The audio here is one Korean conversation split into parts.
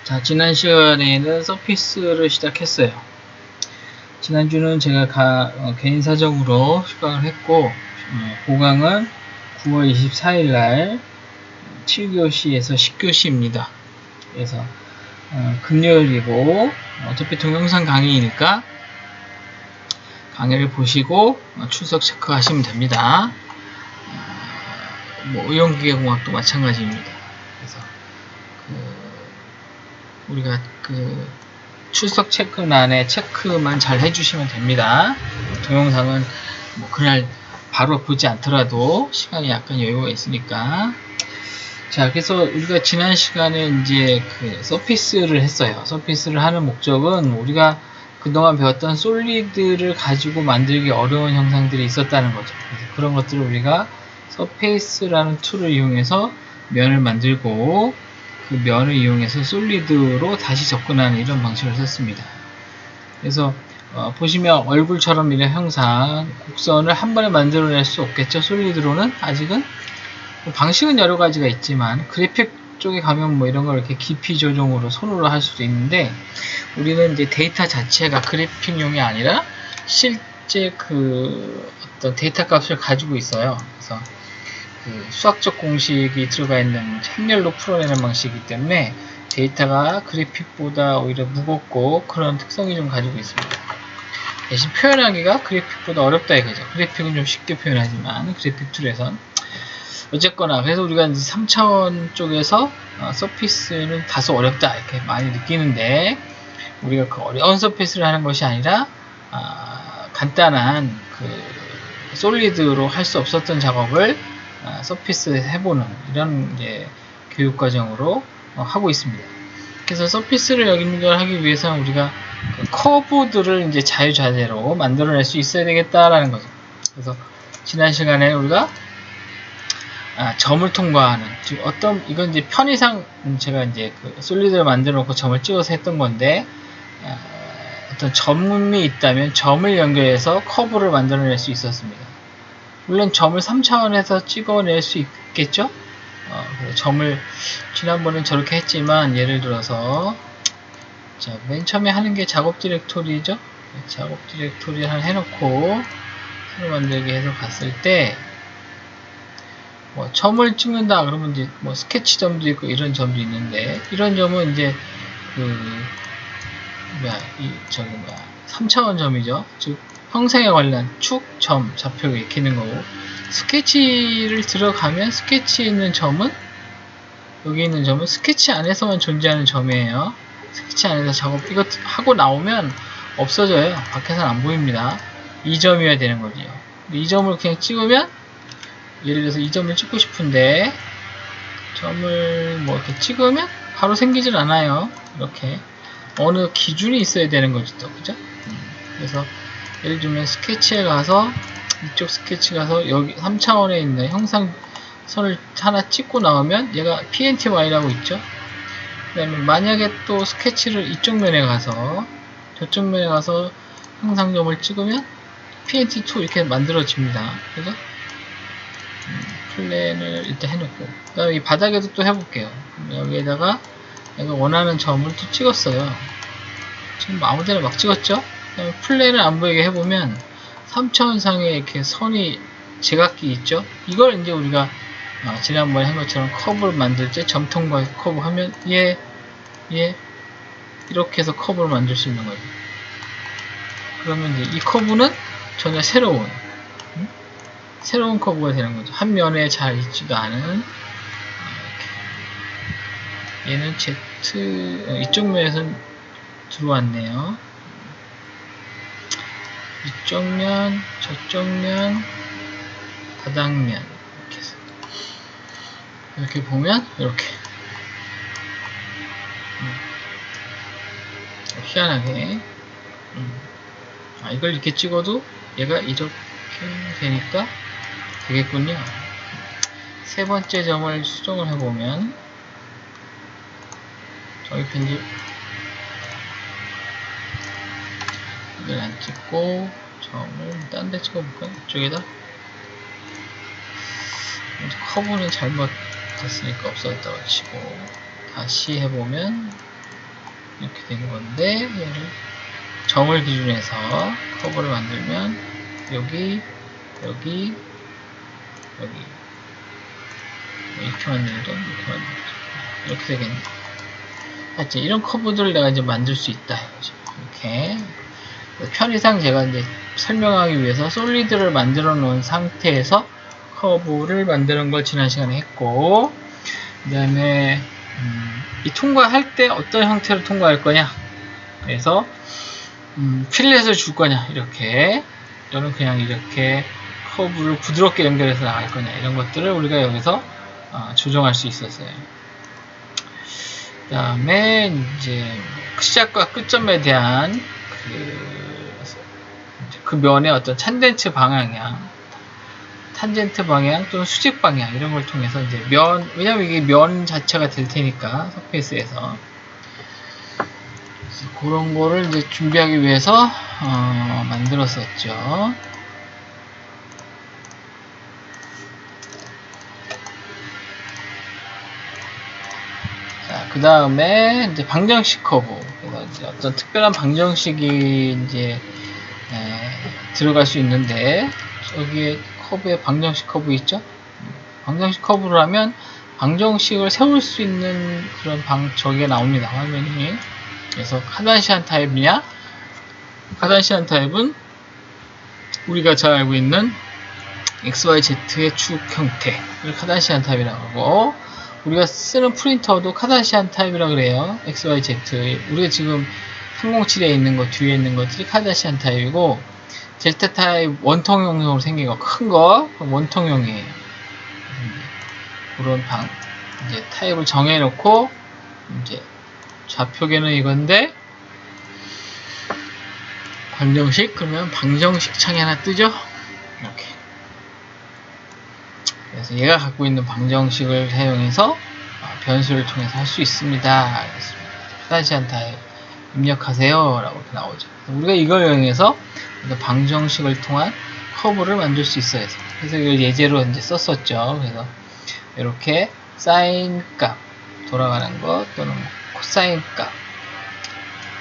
자, 지난 시간에는 서피스를 시작했어요. 지난주는 제가 개인 사정으로 휴강을 했고, 보강은 9월 24일 날 7교시에서 10교시입니다. 그래서 금요일이고 어차피 동영상 강의이니까 강의를 보시고 출석 체크하시면 됩니다. 의용기계공학도 마찬가지입니다. 그래서 우리가 출석 체크란에 체크만 잘 해주시면 됩니다. 동영상은 그날 바로 보지 않더라도 시간이 약간 여유가 있으니까. 자, 그래서 우리가 지난 시간에 이제 서피스를 했어요. 서피스를 하는 목적은 우리가 그동안 배웠던 솔리드를 가지고 만들기 어려운 형상들이 있었다는 거죠. 그래서 그런 것들을 우리가 서페이스라는 툴을 이용해서 면을 만들고 그 면을 이용해서 솔리드로 다시 접근하는 이런 방식을 썼습니다. 그래서 보시면 얼굴처럼 이런 형상, 곡선을 한 번에 만들어낼 수 없겠죠. 솔리드로는 아직은 방식은 여러 가지가 있지만 그래픽 쪽에 가면 이런 걸 이렇게 깊이 조정으로 손으로 할 수도 있는데 우리는 이제 데이터 자체가 그래픽용이 아니라 실제 어떤 데이터 값을 가지고 있어요. 그래서 수학적 공식이 들어가 있는 참렬로 풀어내는 방식이기 때문에 데이터가 그래픽보다 오히려 무겁고 그런 특성이 좀 가지고 있습니다. 대신 표현하기가 그래픽보다 어렵다 이거죠. 그래픽은 좀 쉽게 표현하지만 그래픽 툴에선 어쨌거나 그래서 우리가 이제 3차원 쪽에서 서피스는 다소 어렵다 이렇게 많이 느끼는데 우리가 그 어려운 서피스를 하는 것이 아니라 간단한 솔리드로 할 수 없었던 작업을 서피스 해보는 이런 이제 교육과정으로 하고 있습니다. 그래서 서피스를 여기를 하기 위해서는 우리가 커브들을 이제 자유자재로 만들어낼 수 있어야 되겠다라는 거죠. 그래서 지난 시간에 우리가 점을 통과하는, 즉 이건 이제 편의상 제가 이제 솔리드를 만들어 놓고 점을 찍어서 했던 건데 어떤 점이 있다면 점을 연결해서 커브를 만들어낼 수 있었습니다. 물론 점을 3차원에서 찍어낼 수 있겠죠? 점을 지난번엔 저렇게 했지만 예를 들어서 자, 맨 처음에 하는 게 작업 디렉토리죠? 작업 디렉토리 하나 해놓고 새로 만들기 해서 갔을 때 점을 찍는다 그러면 이제 스케치 점도 있고 이런 점도 있는데 이런 점은 이제 3차원 점이죠. 즉 형상에 관련 축, 점, 좌표가 익히는 거고 스케치를 들어가면 스케치에 있는 점은 여기 있는 점은 스케치 안에서만 존재하는 점이에요. 스케치 안에서 작업 이거 하고 나오면 없어져요. 밖에서는 안 보입니다. 이 점이어야 되는 거죠. 이 점을 그냥 찍으면 예를 들어서 이 점을 찍고 싶은데 점을 이렇게 찍으면 바로 생기질 않아요. 이렇게 어느 기준이 있어야 되는 거지 또 그죠? 그래서 예를 들면 스케치에 가서 이쪽 스케치 가서 여기 3차원에 있는 형상선을 하나 찍고 나오면 얘가 PNTY라고 있죠. 그 다음에 만약에 또 스케치를 이쪽 면에 가서 저쪽 면에 가서 형상점을 찍으면 PNT2 이렇게 만들어집니다. 그래서 플랜을 일단 해놓고 그 다음에 이 바닥에도 또 해볼게요. 여기에다가 내가 원하는 점을 또 찍었어요. 지금 아무데나 막 찍었죠? 플랜을 안 보이게 해보면 3차원상에 이렇게 선이 제각기 있죠? 이걸 이제 우리가 지난번에 한 것처럼 커브를 만들 때 점통과 커브 하면 이렇게 해서 커브를 만들 수 있는 거죠. 그러면 이제 이 커브는 전혀 새로운 커브가 되는 거죠. 한 면에 잘 있지도 않은 얘는 Z 이쪽 면에서 들어왔네요. 이쪽 면, 저쪽 면, 바닥면 이렇게 해서 이렇게 보면 이렇게 희한하게 이걸 이렇게 찍어도 얘가 이렇게 되니까 되겠군요. 세 번째 점을 수정을 해보면 저기 편집 이걸 안 찍고 점을 딴 데 찍어볼까요? 이쪽에다 커브는 잘못 됐으니까 없어졌다고 치고 다시 해보면 이렇게 된 건데, 얘를 점을 기준해서 커브를 만들면 여기 여기 이렇게 만들죠. 이렇게 되겠네. 하여튼 이런 커브들을 내가 이제 만들 수 있다 이거죠. 이렇게 편의상 제가 이제 설명하기 위해서 솔리드를 만들어 놓은 상태에서 커브를 만드는 걸 지난 시간에 했고, 그 다음에 이 통과할 때 어떤 형태로 통과할 거냐, 그래서 필렛을 줄 거냐 이렇게, 또는 그냥 이렇게 커브를 부드럽게 연결해서 나갈 거냐, 이런 것들을 우리가 여기서 조정할 수 있었어요. 그 다음에 이제 시작과 끝점에 대한 그 면의 어떤 탄젠트 방향 또는 수직 방향, 이런 걸 통해서 이제 왜냐면 이게 면 자체가 될 테니까 서페이스에서 그런 거를 이제 준비하기 위해서 만들었었죠. 자, 그 다음에 이제 방정식 커브. 그래서 이제 어떤 특별한 방정식이 이제 들어갈 수 있는데, 저기에 커브에 방정식 커브 있죠? 방정식 커브를 하면 방정식을 세울 수 있는 그런 저기가 나옵니다, 화면이. 그래서 카단시안 타입이냐? 카단시안 타입은 우리가 잘 알고 있는 XYZ의 축 형태를 카단시안 타입이라고 하고, 우리가 쓰는 프린터도 카단시안 타입이라고 그래요. XYZ. 우리가 지금 307에 있는 것, 뒤에 있는 것들이 카단시안 타입이고, 델타 타입 원통형으로 생긴 거, 큰 거, 원통형이에요. 그런 이제 타입을 정해놓고, 이제 좌표계는 이건데, 방정식, 그러면 방정식 창이 하나 뜨죠? 이렇게. 그래서 얘가 갖고 있는 방정식을 사용해서 변수를 통해서 할 수 있습니다. 카단시안 타입 입력하세요 라고 이렇게 나오죠. 우리가 이걸 이용해서 방정식을 통한 커브를 만들 수 있어요. 그래서 이걸 예제로 이제 썼었죠. 그래서 이렇게 사인 값 돌아가는 것, 또는 코사인 값,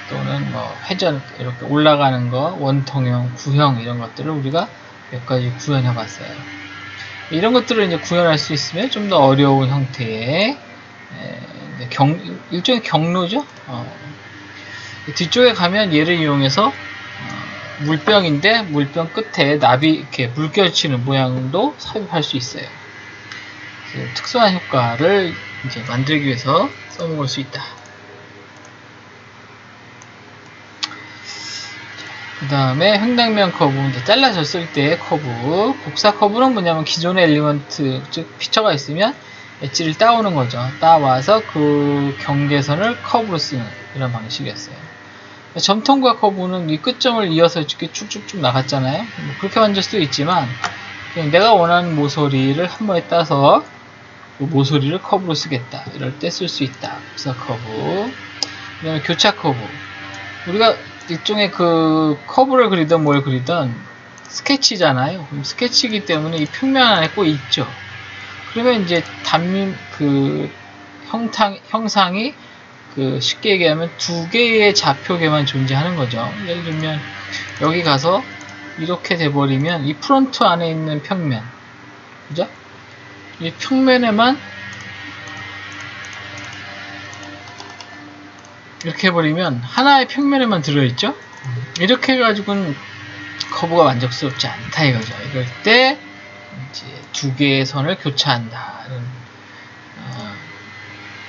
또는 뭐 회전 이렇게 올라가는 거, 원통형, 구형, 이런 것들을 우리가 몇 가지 구현해 봤어요. 이런 것들을 이제 구현할 수 있으면 좀 더 어려운 형태의 일종의 경로죠. 뒤쪽에 가면 얘를 이용해서 물병인데 물병 끝에 나비 이렇게 물결치는 모양도 삽입할 수 있어요. 특수한 효과를 이제 만들기 위해서 써먹을 수 있다. 그 다음에 횡단면 커브, 잘라졌을 때의 커브. 곡사 커브는 뭐냐면 기존의 엘리먼트, 즉 피처가 있으면 엣지를 따오는 거죠. 따와서 그 경계선을 커브로 쓰는 이런 방식이었어요. 점통과 커브는 이 끝점을 이어서 이렇게 쭉쭉쭉 나갔잖아요. 뭐 그렇게 만들 수도 있지만, 그냥 내가 원하는 모서리를 한 번에 따서 그 모서리를 커브로 쓰겠다, 이럴 때 쓸 수 있다. 곡사 커브. 그 다음에 교차 커브. 우리가 일종의 그 커브를 그리든 뭘 그리든 스케치잖아요. 그럼 스케치이기 때문에 이 평면 안에 꼭 있죠. 그러면 이제 형상이 쉽게 얘기하면 두 개의 좌표계만 존재하는 거죠. 예를 들면 여기 가서 이렇게 돼버리면 이 프론트 안에 있는 평면, 그죠? 이 평면에만 이렇게 해버리면 하나의 평면에만 들어있죠. 이렇게 해가지고는 커브가 만족스럽지 않다 이거죠. 이럴 때 이제 두 개의 선을 교차한다는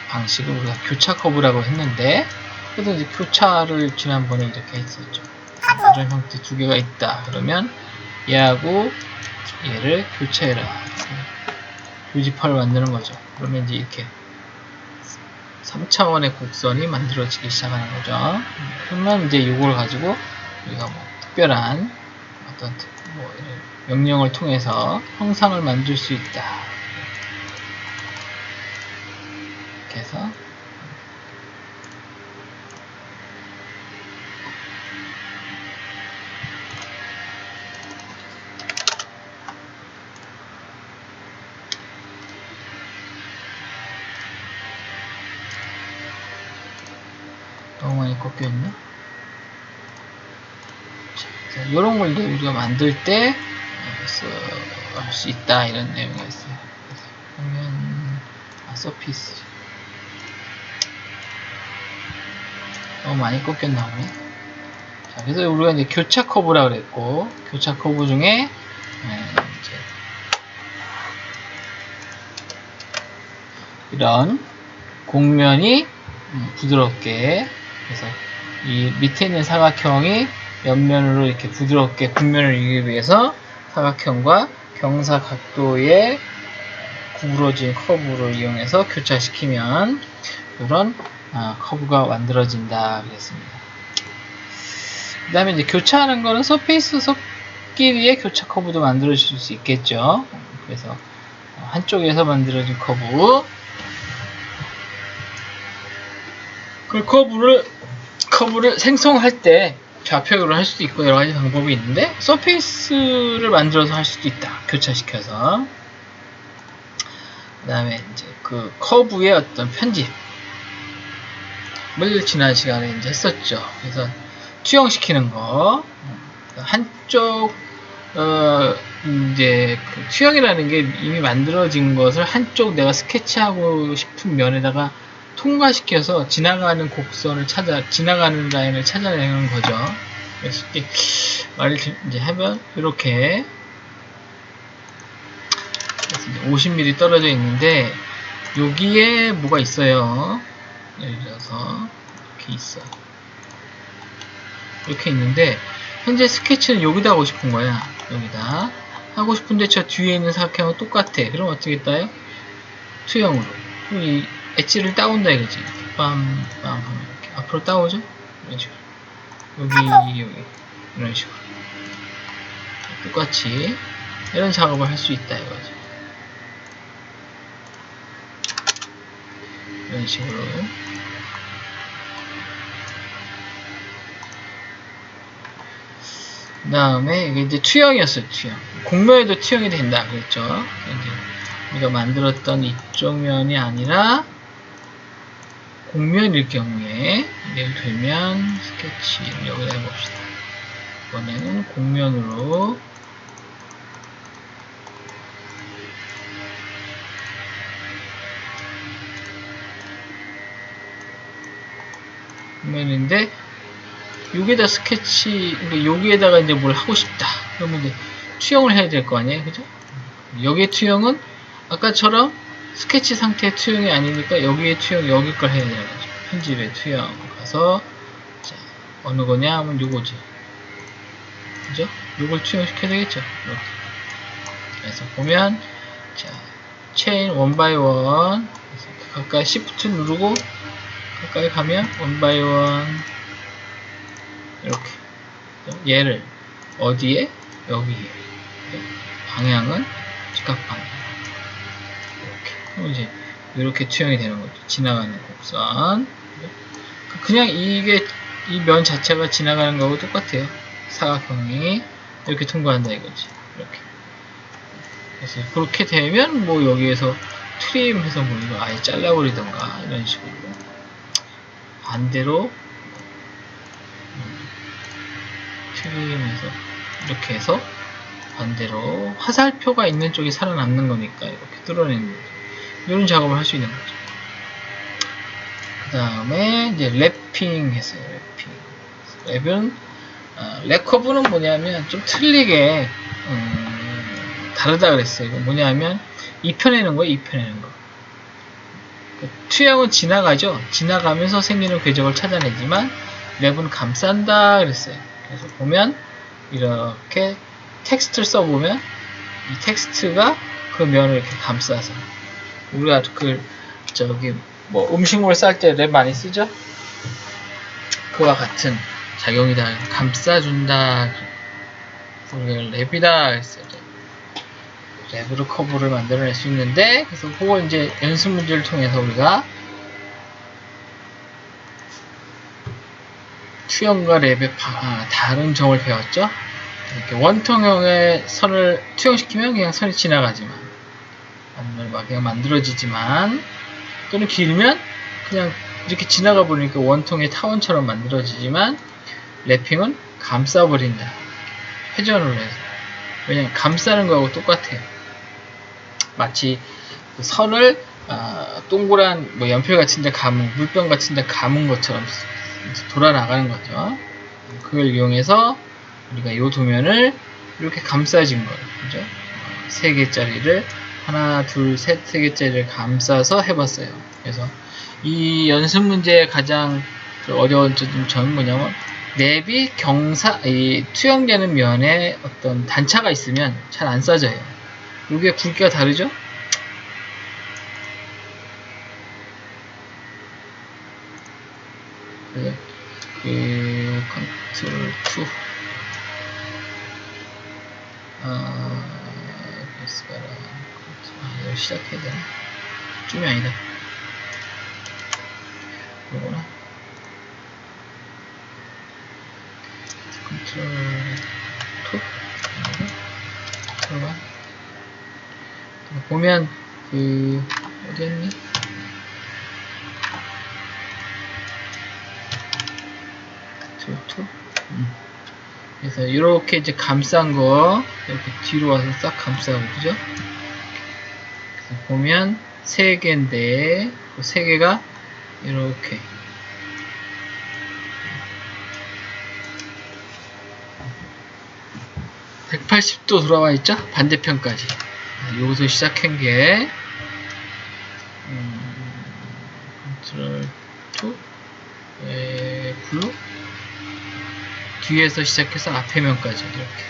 방식을 우리가 교차 커브라고 했는데, 그래서 이제 교차를 지난번에 이렇게 했었죠. 이런 형태 두 개가 있다 그러면 얘하고 얘를 교차해라, 교집합을 만드는 거죠. 그러면 이제 이렇게 3차원의 곡선이 만들어지기 시작하는 거죠. 그러면 이제 이걸 가지고 우리가 뭐 특별한 어떤 명령을 통해서 형상을 만들 수 있다. 이렇게 해서 너무 많이 꺾여있나? 자, 이런 걸 이제 우리가 만들 때 할 수 있다 이런 내용이었어요. 보면 서피스 너무 많이 꺾였나 보네. 자, 그래서 우리가 이제 교차 커브라 그랬고, 교차 커브 중에 이제 이런 곡면이 부드럽게, 그래서 이 밑에 있는 사각형이 옆면으로 이렇게 부드럽게 곡면을 이기기 위해서 사각형과 경사 각도의 구부러진 커브를 이용해서 교차시키면 이런 커브가 만들어진다 그랬습니다. 그 다음에 이제 교차하는 거는 서페이스 끼리의 교차 커브도 만들어질 수 있겠죠. 그래서 한쪽에서 만들어진 커브, 그 커브를 생성할 때 좌표로 할 수도 있고 여러 가지 방법이 있는데, 서페이스를 만들어서 할 수도 있다. 교차시켜서. 그 다음에 이제 그 커브의 어떤 편집을 지난 시간에 이제 했었죠. 그래서 투영시키는 거, 한쪽 이제 그 투영이라는 게 이미 만들어진 것을 한쪽 내가 스케치하고 싶은 면에다가 통과시켜서 지나가는 곡선을 지나가는 라인을 찾아내는 거죠. 그래서 이렇게 말을 이제 하면 이렇게 50mm 떨어져 있는데 여기에 뭐가 있어요. 예를 들어서 이렇게 있어. 이렇게 있는데 현재 스케치는 여기다 하고 싶은 거야. 여기다 하고 싶은데 저 뒤에 있는 사각형은 똑같아. 그럼 어떻게 따요? 투영으로. 이 엣지를 따온다 이거지. 빰빰 이렇게 앞으로 따오죠. 이런 식으로. 여기 이런 식으로 똑같이 이런 작업을 할 수 있다 이거죠. 이런 식으로. 그 다음에 이게 이제 투영이었어요. 투영. 곡면에도 투영이 된다 그랬죠. 이제 우리가 만들었던 이쪽 면이 아니라 곡면일 경우에, 예를 들면 스케치를 여기다 해봅시다. 이번에는 곡면으로 곡면인데 여기에다 스케치, 여기에다가 이제 뭘 하고 싶다. 그러면 이제 투영을 해야 될 거 아니에요, 그죠? 여기에 투영은 아까처럼 스케치 상태의 투영이 아니니까 여기에 투영, 여기 걸 해야 되는 거죠. 편집에 투영 가서, 자, 어느 거냐 하면 요거지. 그죠? 요걸 투영시켜야 되겠죠? 이렇게. 그래서 보면, 자, 체인 원 바이 원, 가까이 시프트 누르고, 가까이 가면 원 바이 원, 이렇게. 얘를 어디에? 여기에. 방향은 직각방향. 이렇게. 그럼 이제 이렇게 투영이 되는 거죠. 지나가는 곡선. 그냥 이 면 자체가 지나가는 거하고 똑같아요. 사각형이 이렇게 통과한다 이거지. 이렇게. 그래서 그렇게 되면 뭐 여기에서 트림해서 뭐 이거 아예 잘라버리던가 이런 식으로. 반대로 트림해서 이렇게 해서 반대로 화살표가 있는 쪽이 살아남는 거니까 이렇게 뚫어내는 거죠. 이런 작업을 할 수 있는 거죠. 그 다음에 이제 랩핑 했어요. 랩은 랩 커브는 뭐냐면 좀 틀리게 다르다 그랬어요. 이거 뭐냐면 입혀내는 거예요. 입혀내는 거. 투영은 지나가죠. 지나가면서 생기는 궤적을 찾아내지만 랩은 감싼다 그랬어요. 그래서 보면 이렇게 텍스트를 써보면 이 텍스트가 그 면을 이렇게 감싸서, 우리가 뭐 음식물 쌀 때 랩 많이 쓰죠? 그와 같은 작용이다. 감싸준다. 우리가 랩이다 했어요. 랩으로 커브를 만들어낼 수 있는데, 그래서 그거 이제 연습 문제를 통해서 우리가 투영과 랩의 다른 점을 배웠죠. 이렇게 원통형의 선을 투영시키면 그냥 선이 지나가지만, 아니면 막 그냥 만들어지지만, 또는 길면 그냥 이렇게 지나가 보니까 원통의 타원처럼 만들어지지만 랩핑은 감싸버린다. 회전으로 해서. 왜냐면 감싸는 거하고 똑같아요. 마치 그 선을 동그란 뭐 연필 같은 데 감은, 물병 같은 데 감은 것처럼 돌아 나가는 거죠. 그걸 이용해서 우리가 이 도면을 이렇게 감싸진 거예요. 그죠? 3개짜리를 하나, 둘, 셋, 3개짜리를 감싸서 해봤어요. 그래서 이 연습 문제의 가장 어려운 점은 뭐냐면 랩이 이 투영되는 면에 어떤 단차가 있으면 잘 안 싸져요. 이게 굵기가 다르죠? 그 컨트롤 2 이걸 시작해야 되나? 줌이 아니다. 이거구나. 컨트롤 2 들어가. 보면 어디였니? 컨트롤 2 그래서 이렇게 이제 감싼 거 이렇게 뒤로 와서 싹 감싸고, 그죠? 그래서 보면 3개인데 그 3개가 이렇게 180도 돌아와 있죠? 반대편까지. 여기서 시작한 게 컨트롤 2 블루 뒤에서 시작해서 앞에 면까지 이렇게.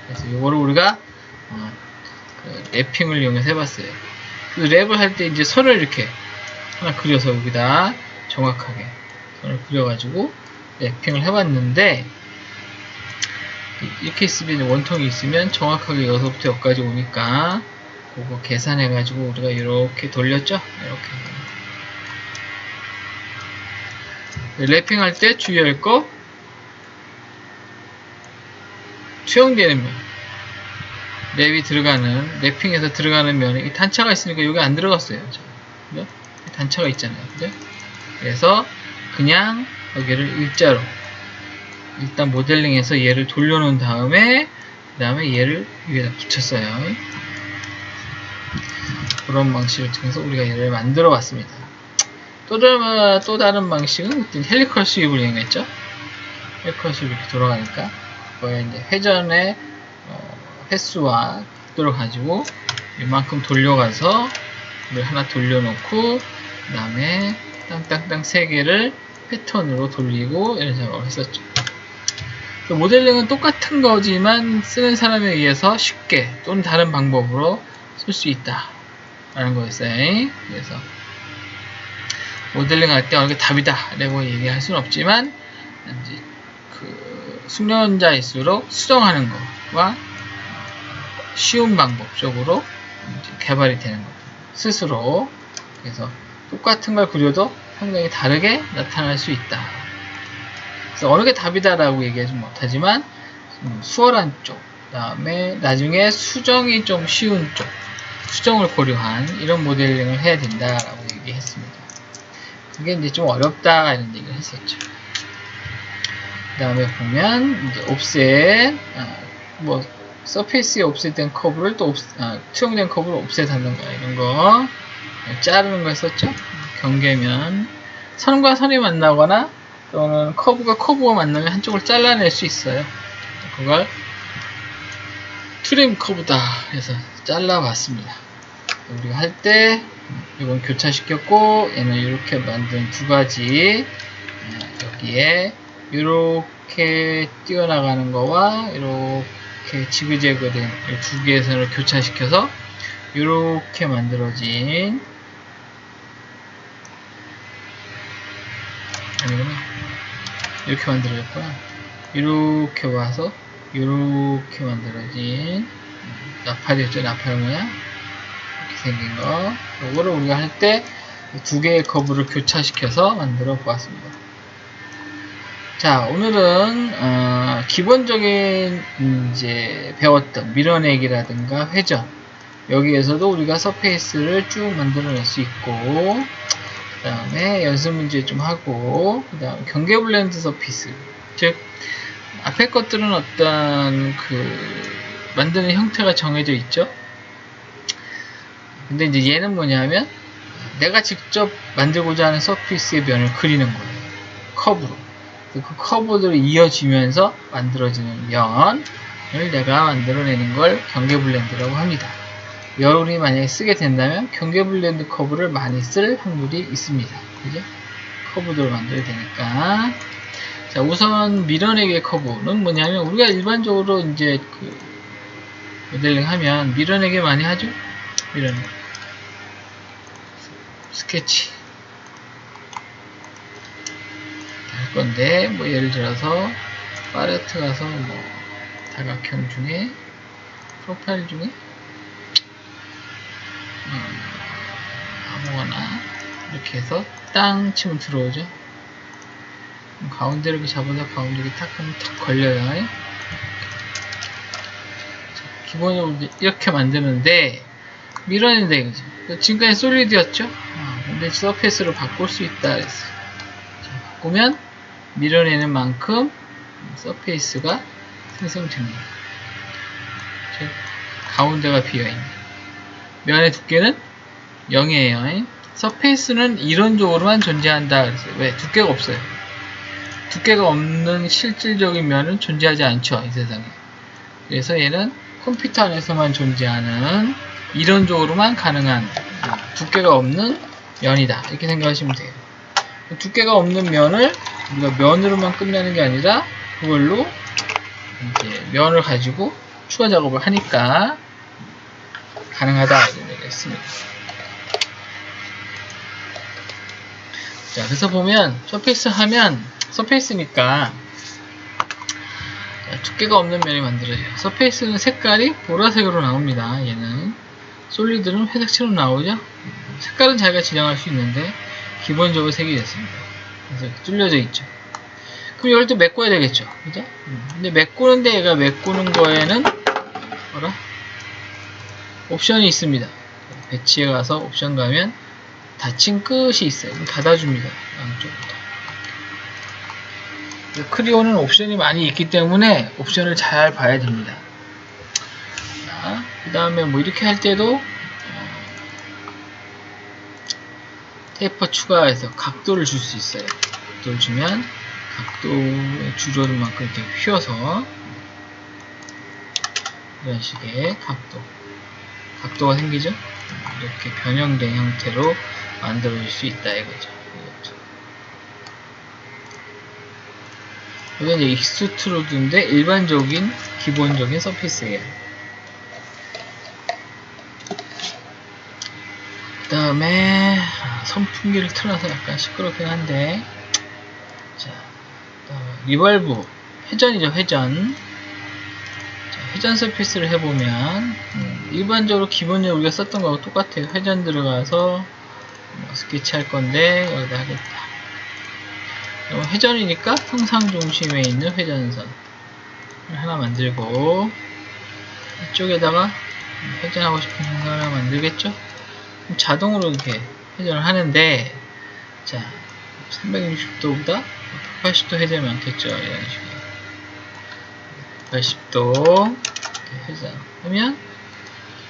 그래서 이거를 우리가 랩핑을 이용해서 해봤어요. 그 랩을 할 때 이제 선을 이렇게 하나 그려서 여기다 정확하게 선을 그려가지고 랩핑을 해봤는데, 이렇게 있으면, 원통이 있으면 정확하게 여기서부터 여기까지 오니까 그거 계산해가지고 우리가 이렇게 돌렸죠? 이렇게. 랩핑 할 때 주의할 거, 투영되는 면, 랩이 들어가는, 랩핑에서 들어가는 면에 단차가 있으니까 여기 안 들어갔어요. 그죠? 단차가 있잖아요. 그죠? 그래서 그냥 여기를 일자로 일단 모델링해서 얘를 돌려놓은 다음에 그 다음에 얘를 위에다 붙였어요. 그런 방식을 통해서 우리가 얘를 만들어 봤습니다. 또 다른 방식은 헬리컬 스윕을 이용했죠. 헬리컬 스윕 이렇게 돌아가니까 그거에 이제 회전의 횟수와 속도를 가지고 이만큼 돌려가서 이걸 하나 돌려놓고 그 다음에 땅땅땅 3개를 패턴으로 돌리고 이런 작업을 했었죠. 모델링은 똑같은 거지만 쓰는 사람에 의해서 쉽게 또는 다른 방법으로 쓸 수 있다 라는 거였어요. 그래서 모델링 할 때 어느 게 답이다 라고 얘기할 수는 없지만 이제 숙련자일수록 수정하는 것과 쉬운 방법적으로 개발이 되는 거죠. 스스로. 그래서 똑같은 걸 그려도 상당히 다르게 나타날 수 있다. 그래서 어느 게 답이다라고 얘기하지 못하지만 수월한 쪽, 그다음에 나중에 수정이 좀 쉬운 쪽, 수정을 고려한 이런 모델링을 해야 된다라고 얘기했습니다. 그게 이제 좀 어렵다 이런 얘기를 했었죠. 그다음에 보면 이제 옵셋, 서페이스에 옵셋된 커브를 또 투영된 커브를 옵셋하는 거 이런 거 자르는 거 했었죠. 경계면 선과 선이 만나거나 또는 커브가 만나면 한쪽을 잘라낼 수 있어요. 그걸 트림 커브다 해서 잘라봤습니다. 우리가 할 때 이건 교차시켰고 얘는 이렇게 만든 두 가지 여기에 이렇게 뛰어나가는 거와 이렇게 지그재그된 두 개의 선을 교차시켜서 이렇게 만들어진 아니구나. 이렇게 만들어졌구나. 이렇게 와서 이렇게 만들어진 나팔이었죠. 나팔 모양 이렇게 생긴 거. 요거를 우리가 할 때 두 개의 커브를 교차시켜서 만들어 보았습니다. 자, 오늘은 기본적인 이제 배웠던 밀어내기라든가 회전 여기에서도 우리가 서페이스를 쭉 만들어낼 수 있고 다음에 연습 문제 좀 하고, 그 다음 경계 블렌드 서피스. 즉, 앞에 것들은 어떤 만드는 형태가 정해져 있죠. 근데 이제 얘는 뭐냐면, 내가 직접 만들고자 하는 서피스의 면을 그리는 거예요. 커브로. 그 커브들을 이어지면서 만들어지는 면을 내가 만들어내는 걸 경계 블렌드라고 합니다. 여러분이 만약에 쓰게 된다면 경계 블렌드 커브를 많이 쓸 확률이 있습니다. 그죠? 커브들을 만들어야 되니까. 자, 우선 밀어내기 커브는 뭐냐면 우리가 일반적으로 이제 모델링 하면 밀어내기 많이 하죠? 밀어내기. 스케치 할 건데, 뭐 예를 들어서 팔레트 가서 뭐 다각형 중에 프로파일 중에 아무거나 이렇게 해서 땅 치면 들어오죠. 가운데로 이렇게 잡아서 가운데 이렇게 탁 하면 탁 걸려요. 기본적으로 이렇게 만드는데 밀어낸다 이거죠. 지금까지 솔리드였죠. 근데 서페이스로 바꿀 수 있다 그랬어요. 자, 바꾸면 밀어내는 만큼 서페이스가 생성됩니다. 즉 가운데가 비어있는 면의 두께는 0이에요. 서페이스는 이론적으로만 존재한다 그랬어요. 왜? 두께가 없어요. 두께가 없는 실질적인 면은 존재하지 않죠, 이 세상에. 그래서 얘는 컴퓨터 안에서만 존재하는 이론적으로만 가능한 두께가 없는 면이다, 이렇게 생각하시면 돼요. 두께가 없는 면을 우리가 면으로만 끝내는 게 아니라 그걸로 이제 면을 가지고 추가 작업을 하니까 가능하다, 이런 얘기가 있습니다. 자, 그래서 보면 서페이스 하면 서페이스니까 두께가 없는 면이 만들어져요. 서페이스는 색깔이 보라색으로 나옵니다. 얘는 솔리드는 회색처럼 나오죠. 색깔은 자기가 지정할 수 있는데 기본적으로 색이 됐습니다. 그래서 뚫려져 있죠. 그럼 이걸 또 메꿔야 되겠죠, 그죠? 근데 메꾸는데 얘가 메꾸는 거에는 뭐라? 옵션이 있습니다. 배치에 가서 옵션 가면 닫힌 끝이 있어요. 닫아줍니다. 양쪽부터. 크리오는 옵션이 많이 있기 때문에 옵션을 잘 봐야 됩니다. 그 다음에 뭐 이렇게 할 때도 테이퍼 추가해서 각도를 줄 수 있어요. 각도를 주면 각도의 주저는 만큼 이렇게 휘어서 이런 식의 각도가 생기죠. 이렇게 변형된 형태로 만들어질 수 있다 이거죠. 이건 이제 익스트루드인데 일반적인 기본적인 서페이스예요. 그 다음에 선풍기를 틀어서 약간 시끄럽긴 한데, 자, 리벌브 회전이죠, 회전. 자, 회전 서페이스를 해보면 일반적으로 기본적으로 우리가 썼던 거하고 똑같아요. 회전 들어가서 뭐 스케치 할 건데 여기다 하겠다. 회전이니까 형상 중심에 있는 회전선 하나 만들고, 이쪽에다가 회전하고 싶은 형상 하나 만들겠죠. 그럼 자동으로 이렇게 회전을 하는데, 자, 360도보다 180도 회전이 많겠죠. 이런 식으로 180도 회전하면,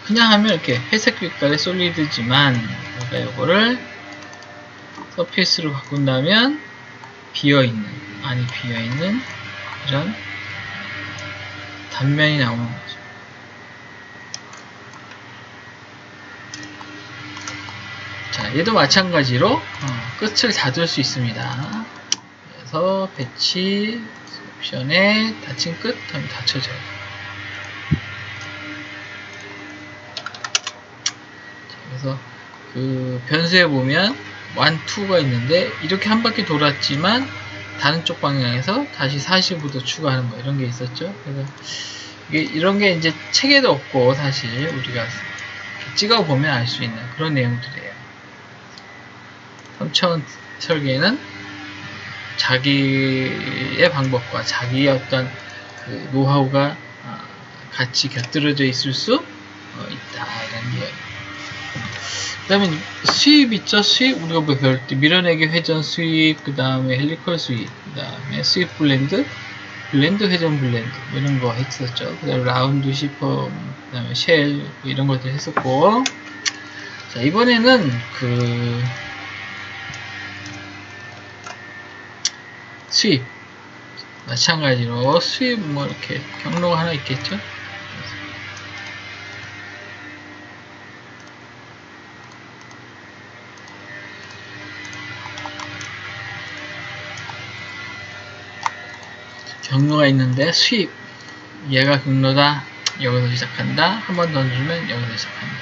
그냥 하면 이렇게 회색 빛깔의 솔리드지만 우리가 이거를 서페이스로 바꾼다면 안이 비어있는 이런 단면이 나오는 거죠. 자, 얘도 마찬가지로 끝을 닫을 수 있습니다. 그래서 배치 옵션에 닫힌 끝 하면 닫혀져요. 자, 그래서 그 변수에 보면 1, 2가 있는데 이렇게 한 바퀴 돌았지만 다른 쪽 방향에서 다시 45도 추가하는 거, 이런 게 있었죠. 그래서 이런 게 이제 책에도 없고 사실 우리가 찍어 보면 알 수 있는 그런 내용들이에요. 3차원 설계는 자기의 방법과 자기의 어떤 그 노하우가 같이 곁들여져 있을 수 있다, 이런 이야기. 그 다음에 스윕 있죠? 스윕 우리가 뭐 배울 때 밀어내기 회전 스윕, 그 다음에 헬리컬 스윕, 그 다음에 스윕 블렌드, 블렌드 회전 블렌드 이런 거 했었죠. 그 다음에 라운드 시퍼, 그 다음에 쉘 뭐 이런 것들 했었고, 자 이번에는 그 스윕 마찬가지로 스윕 뭐 이렇게 경로가 하나 있겠죠. 경로가 있는데 스윕 얘가 경로다. 여기서 시작한다. 한 번 던지면 여기서 시작한다.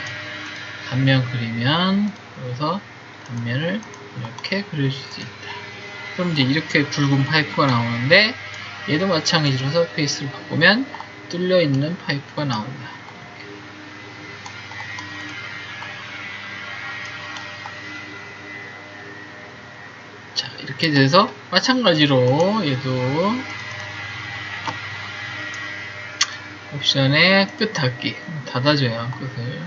단면 그리면 여기서 단면을 이렇게 그려줄 수 있다. 그럼 이제 이렇게 굵은 파이프가 나오는데 얘도 마찬가지로 서페이스를 바꾸면 뚫려 있는 파이프가 나온다. 자 이렇게 돼서 마찬가지로 얘도 옵션에 끝 닫기 닫아줘요. 끝을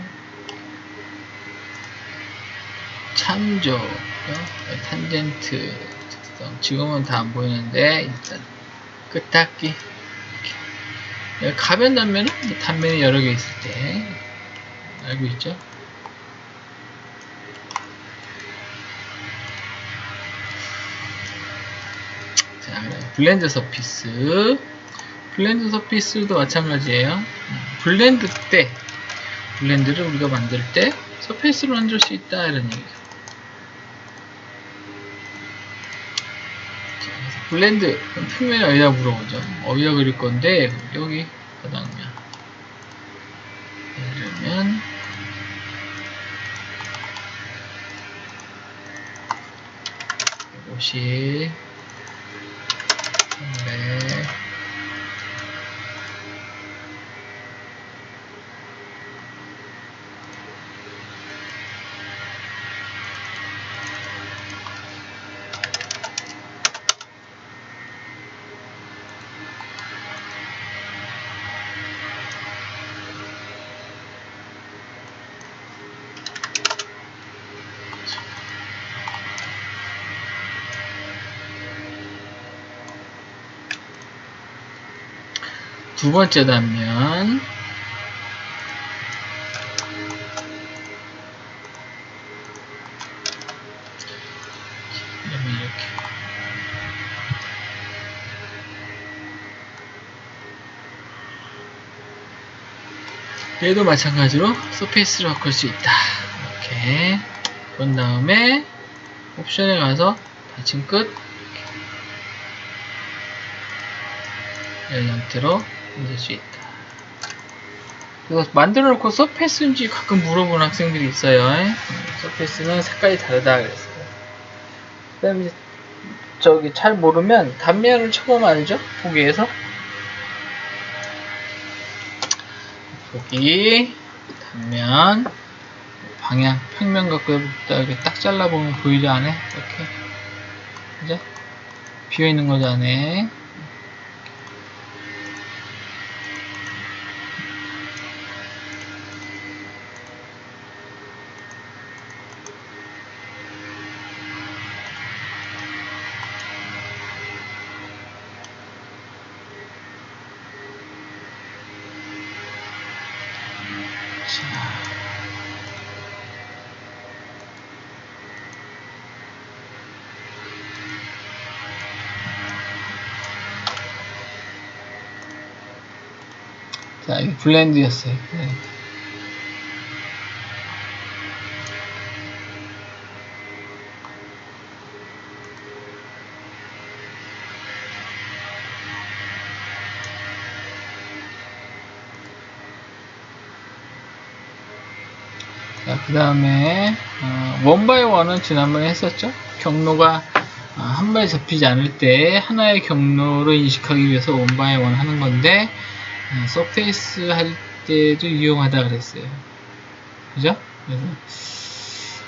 참조 탄젠트 특성 지금은 다 안 보이는데 일단 끝 닫기 가변 단면은 단면이 여러 개 있을 때 알고 있죠? 자, 블렌드 서피스 블렌드 서피스도 마찬가지예요. 블렌드 때 블렌드를 우리가 만들 때 서페이스로 만들 수 있다 이런 얘기죠. 블렌드 평면이 어디다 물어보죠. 어디다 그릴 건데 여기 바닥면 예를 들면 이것이 두 번째 단면 이렇게 얘도 마찬가지로 서페이스로 바꿀 수 있다. 이렇게 그런 다음에 옵션에 가서 닫힌 끝 이런 형태로 만들 수 있다. 그래서 만들어 놓고 서페이스인지 가끔 물어보는 학생들이 있어요. 서페이스는 색깔이 다르다 그랬어요. 그 다음에 저기 잘 모르면 단면을 쳐보면 알죠? 보기에서 보기 단면 방향 평면 갖고 이렇게 딱 잘라보면 보이죠? 안에 이렇게 그죠? 비어있는 거죠 안에. 자, 이게 블렌드였어요. 블렌드. 자, 그 다음에 원바이 원은 지난번에 했었죠. 경로가 한 번에 잡히지 않을 때 하나의 경로로 인식하기 위해서 원바이 원 하는 건데 서페이스 할 때도 이용하다 그랬어요. 그죠? 그래서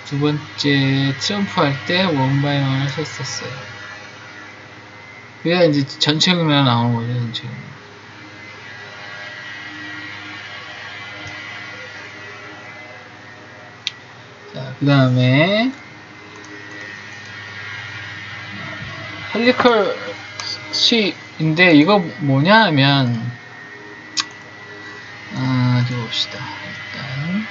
두 번째 트럼프 할 때 원바이 원을 썼었어요. 그래야 이제 전체 경로가 나오는 거죠. 전체 경로. 그 다음에 헬리컬 스윕인데 이거 뭐냐 하면 어디 봅시다. 일단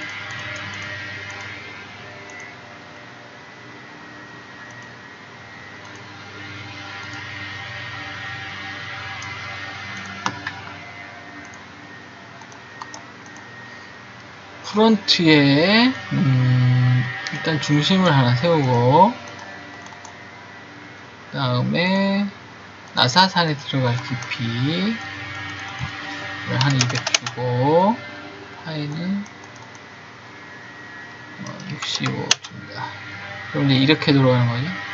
프론트에 일단 중심을 하나 세우고 그 다음에 나사산에 들어갈 깊이를 한 200 주고 하이는 65 줍니다. 그럼 이제 이렇게 들어가는 거죠.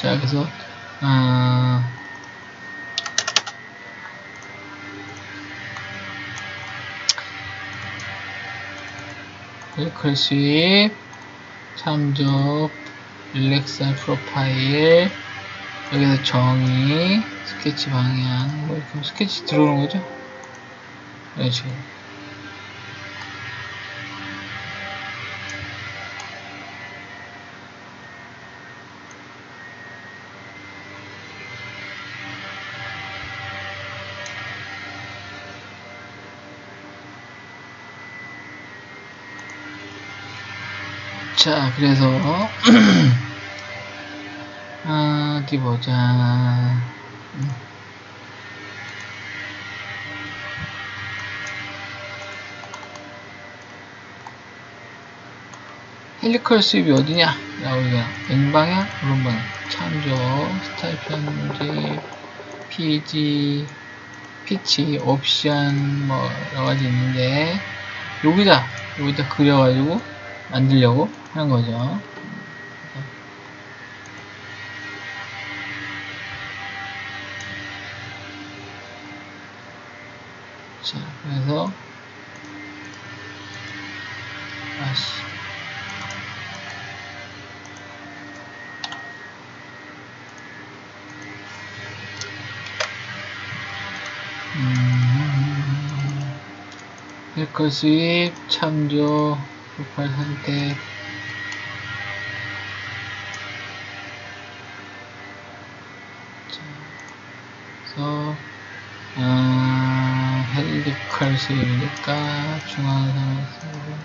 자, 그래서 헬리컬 스윕 참조 릴렉스 프로파일 여기서 정의 스케치 방향 뭐 이렇게 스케치 들어오는 거죠. 이런 식으로. 자, 그래서 어디 보자. 헬리컬 스윕이 어디냐? 나오냐? N방향, 오른방향. 참조, 스타일 편집, PG, 피치, 옵션, 뭐, 여러가지 있는데, 여기다 그려가지고 만들려고 하는 거죠. 자, 그래서, 헬리컬 스윕, 참조, 프로파일 선택. 자, 그래서, 헬리컬 스윕이니까 중앙선을 쓰고,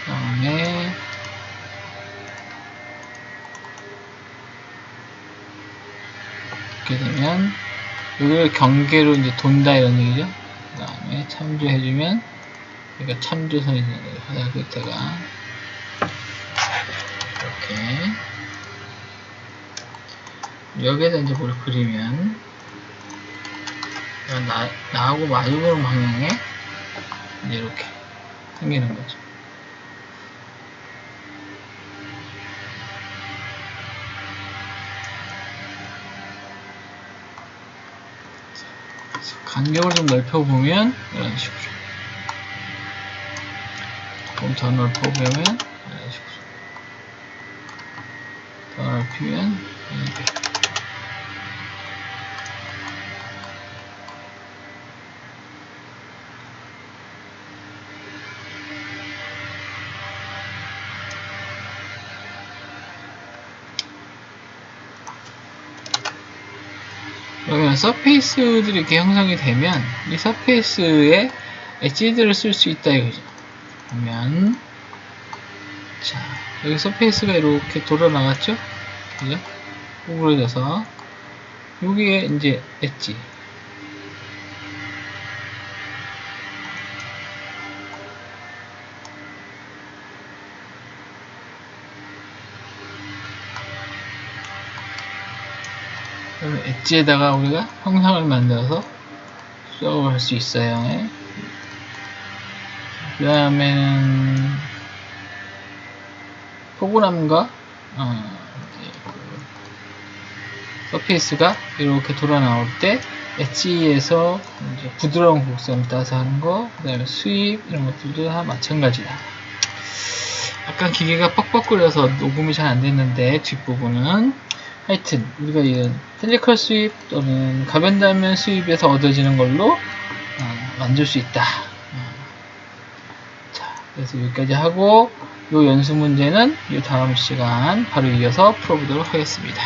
그 다음에, 이렇게 되면, 여기를 경계로 이제 돈다 이런 얘기죠. 그 다음에 참조해주면, 그러니까 참조선이 되는 거예요. 하단 끝에가. 이렇게. 여기에다 이제 뭘 그리면, 나하고 마주보는 방향에, 이제 이렇게 생기는 거죠. 간격을 좀 넓혀보면 이런 식으로 조금 더 넓혀보면 이런 식으로 더 넓히면 이렇게 그러면 서페이스들이 이렇게 형성이 되면 이 서페이스에 엣지들을 쓸 수 있다 이거죠. 그러면 자 여기 서페이스가 이렇게 돌아 나갔죠? 그죠? 구부러져서 여기에 이제 엣지 엣지에다가 우리가 형상을 만들어서 수업을 할 수 있어요. 그 다음에는 포그램과 서페이스가 이렇게 돌아 나올 때 엣지에서 이제 부드러운 곡선을 따서 하는 거, 그 다음에 스윕 이런 것들도 다 마찬가지다. 약간 기계가 뻑뻑거려서 녹음이 잘 안됐는데 뒷부분은 하여튼 우리가 이 헬리컬 스윕 또는 가변다면 스윕에서 얻어지는 걸로 만들 수 있다. 자, 그래서 여기까지 하고 이 연수 문제는 이 다음 시간 바로 이어서 풀어보도록 하겠습니다.